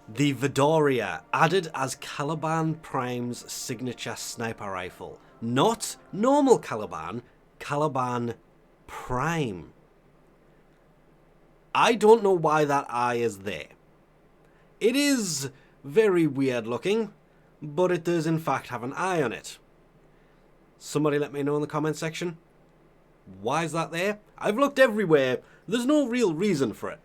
The Vadarya, added as Caliban Prime's signature sniper rifle. Not normal Caliban, Caliban Prime. I don't know why that eye is there. It is very weird looking, but it does in fact have an eye on it. Somebody let me know in the comment section. Why is that there? I've looked everywhere. There's no real reason for it.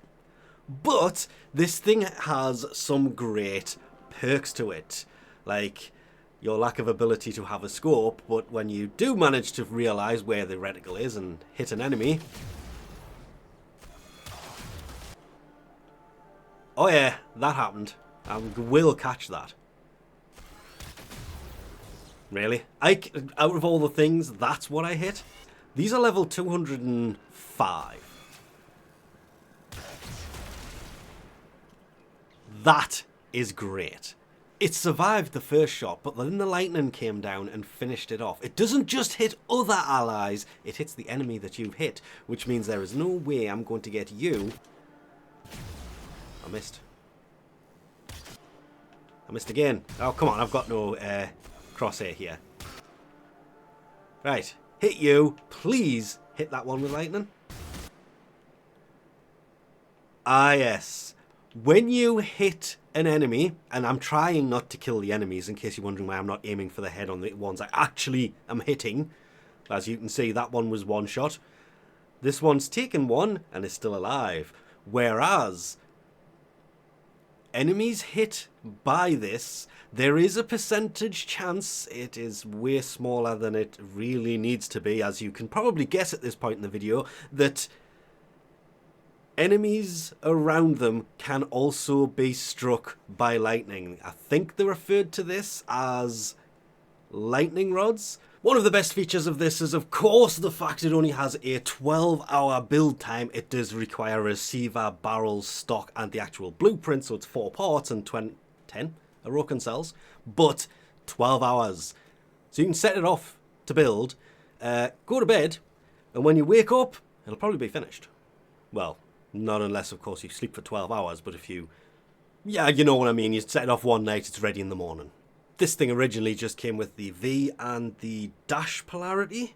But this thing has some great perks to it. Like your lack of ability to have a scope, but when you do manage to realise where the reticle is and hit an enemy... Oh yeah, that happened. I will catch that. Really? Out of all the things, that's what I hit? These are level 205. That is great. It survived the first shot, but then the lightning came down and finished it off. It doesn't just hit other allies, it hits the enemy that you've hit, which means there is no way I'm going to get you. I missed. I missed again. Oh, come on, I've got no crosshair here. Right, hit you. Please hit that one with lightning. Ah, yes. When you hit an enemy, and I'm trying not to kill the enemies in case you're wondering why I'm not aiming for the head on the ones I actually am hitting. As you can see, that one was one shot. This one's taken one and is still alive. Whereas enemies hit by this, there is a percentage chance, it is way smaller than it really needs to be, as you can probably guess at this point in the video, that enemies around them can also be struck by lightning. I think they referred to this as lightning rods. One of the best features of this is, of course, the fact it only has a 12-hour build time. It does require a receiver, barrels, stock, and the actual blueprint, so it's 4 parts and 10 Aroken cells, but 12 hours. So you can set it off to build, go to bed, and when you wake up, it'll probably be finished. Well, not unless, of course, you sleep for 12 hours, but if you... Yeah, you know what I mean, you set it off one night, it's ready in the morning. This thing originally just came with the V and the dash polarity,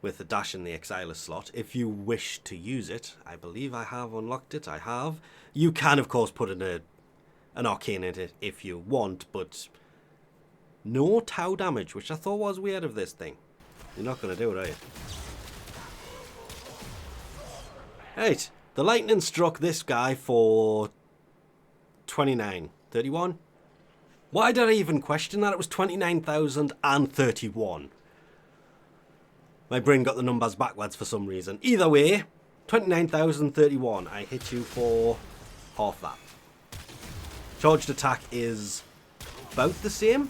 with the dash in the Exiler slot. If you wish to use it, I believe I have unlocked it, I have. You can, of course, put in an arcane in it if you want, but no tau damage, which I thought was weird of this thing. You're not going to do it, are you? Right, the lightning struck this guy for 29, 31. Why did I even question that? It was 29,031. My brain got the numbers backwards for some reason. Either way, 29,031. I hit you for half that. Charged attack is about the same.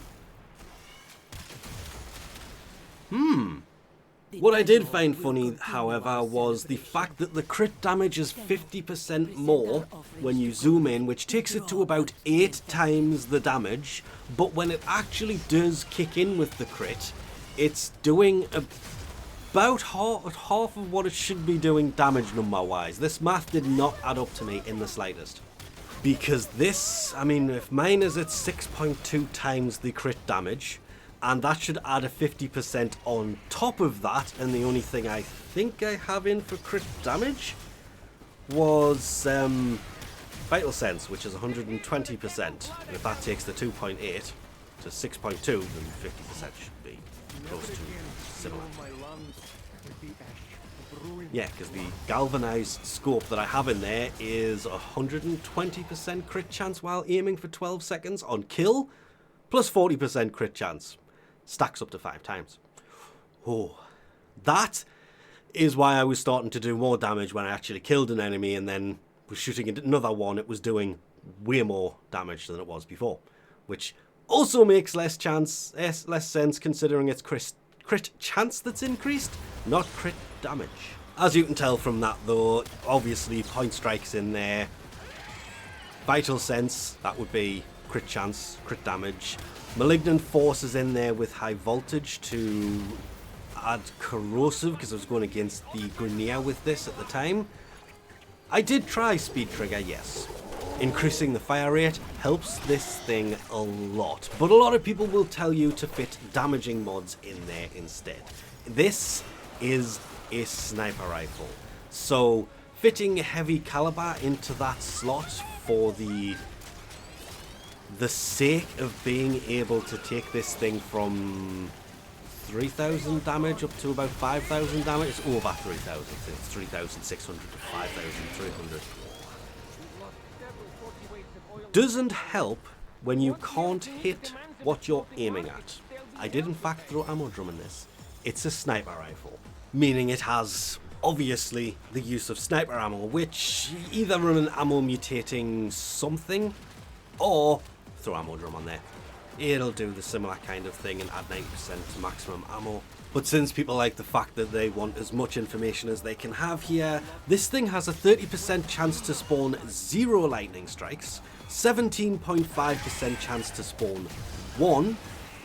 What I did find funny, however, was the fact that the crit damage is 50% more when you zoom in, which takes it to about 8 times the damage, but when it actually does kick in with the crit, it's doing about half of what it should be doing damage number-wise. This math did not add up to me in the slightest. Because this, I mean, if mine is at 6.2 times the crit damage, and that should add a 50% on top of that, and the only thing I think I have in for crit damage was Vital Sense, which is 120%. And if that takes the 2.8 to 6.2, then 50% should be close to similar. Yeah, because the galvanized scope that I have in there is 120% crit chance while aiming for 12 seconds on kill, plus 40% crit chance. Stacks up to 5 times. Oh, that is why I was starting to do more damage when I actually killed an enemy and then was shooting another one. It was doing way more damage than it was before, which also makes less sense considering it's crit chance that's increased, not crit damage. As you can tell from that though, obviously point strikes in there. Vital Sense, that would be crit chance, crit damage. Malignant Force is in there with high voltage to add corrosive, because I was going against the Grineer with this at the time. I did try Speed Trigger, yes. Increasing the fire rate helps this thing a lot, but a lot of people will tell you to fit damaging mods in there instead. This is a sniper rifle, so fitting heavy caliber into that slot for the sake of being able to take this thing from 3,000 damage up to about 5,000 damage. It's over 3,000, it's 3,600 to 5,300. Doesn't help when you can't hit what you're aiming at. I did in fact throw ammo drum in this. It's a sniper rifle, meaning it has obviously the use of sniper ammo, which either run an ammo mutating something or throw ammo drum on there. It'll do the similar kind of thing and add 90% to maximum ammo. But since people like the fact that they want as much information as they can have here, this thing has a 30% chance to spawn 0 lightning strikes, 17.5% chance to spawn 1,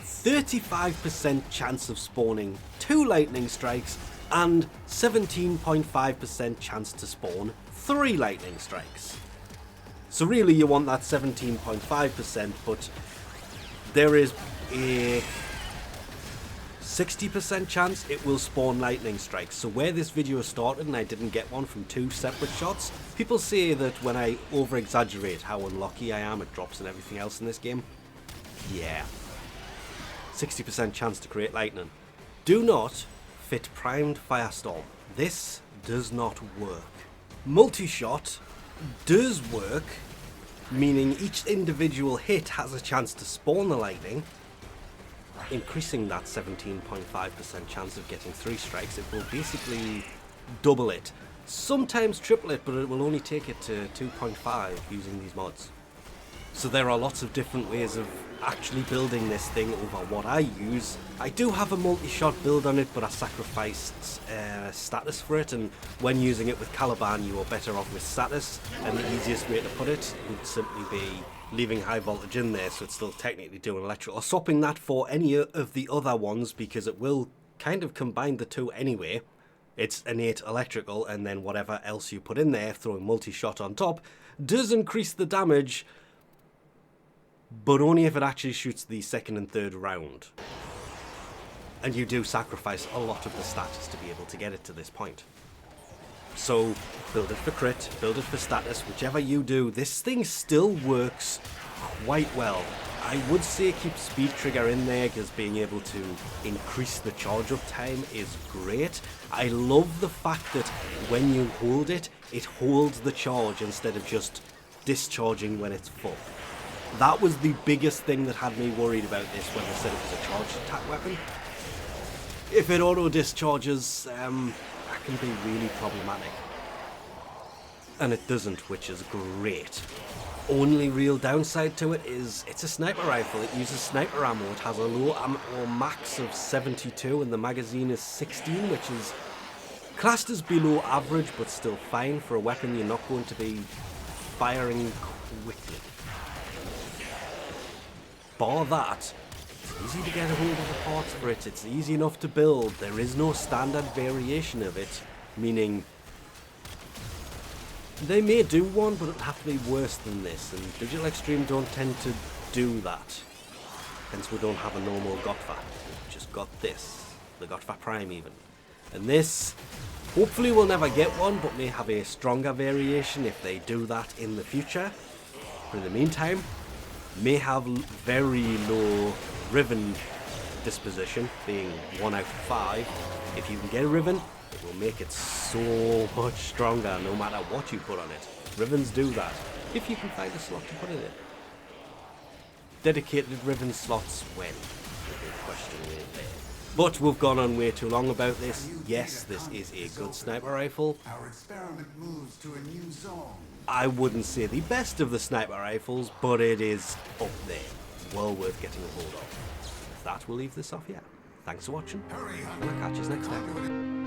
35% chance of spawning 2 lightning strikes, and 17.5% chance to spawn 3 lightning strikes. So really you want that 17.5%, but there is a 60% chance it will spawn lightning strikes. So where this video started and I didn't get one from 2 separate shots, people say that when I over exaggerate how unlucky I am at drops and everything else in this game. Yeah, 60% chance to create lightning. Do not fit primed firestorm. This does not work. Multi-shot does work, meaning each individual hit has a chance to spawn the lightning, increasing that 17.5% chance of getting 3 strikes. It will basically double it, sometimes triple it, but it will only take it to 2.5 using these mods. So there are lots of different ways of actually building this thing over what I use. I do have a multi-shot build on it, but I sacrificed status for it, and when using it with Caliban you are better off with status, and the easiest way to put it would simply be leaving high voltage in there so it's still technically doing electrical, or swapping that for any of the other ones, because it will kind of combine the two anyway. It's innate electrical, and then whatever else you put in there, throwing multi-shot on top, does increase the damage, but only if it actually shoots the second and third round. And you do sacrifice a lot of the status to be able to get it to this point. So build it for crit, build it for status, whichever you do, this thing still works quite well. I would say keep speed trigger in there, because being able to increase the charge up time is great. I love the fact that when you hold it, it holds the charge instead of just discharging when it's full. That was the biggest thing that had me worried about this when they said it was a charged attack weapon. If it auto discharges, that can be really problematic. And it doesn't, which is great. Only real downside to it is it's a sniper rifle. It uses sniper ammo. It has a low ammo max of 72 and the magazine is 16, which is classed as below average, but still fine for a weapon you're not going to be firing quickly. Bar that, it's easy to get a hold of the parts for it, it's easy enough to build, there is no standard variation of it, meaning they may do one, but it'll have to be worse than this, and Digital Extreme don't tend to do that. Hence we don't have a normal Gotva, we've just got this, the Gotva Prime even. And this, hopefully we'll never get one, but may have a stronger variation if they do that in the future. But in the meantime, may have very low Riven disposition, being 1 out of 5. If you can get a Riven, it will make it so much stronger no matter what you put on it. Rivens do that, if you can find a slot to put it in. Dedicated Riven slots when? The big question really there. But we've gone on way too long about this. Yes, this is a good sniper rifle. Our experiment moves to a new zone. I wouldn't say the best of the sniper rifles, but it is up there. Well worth getting a hold of. With that, we'll leave this off here. Thanks for watching, and I'll catch you next time.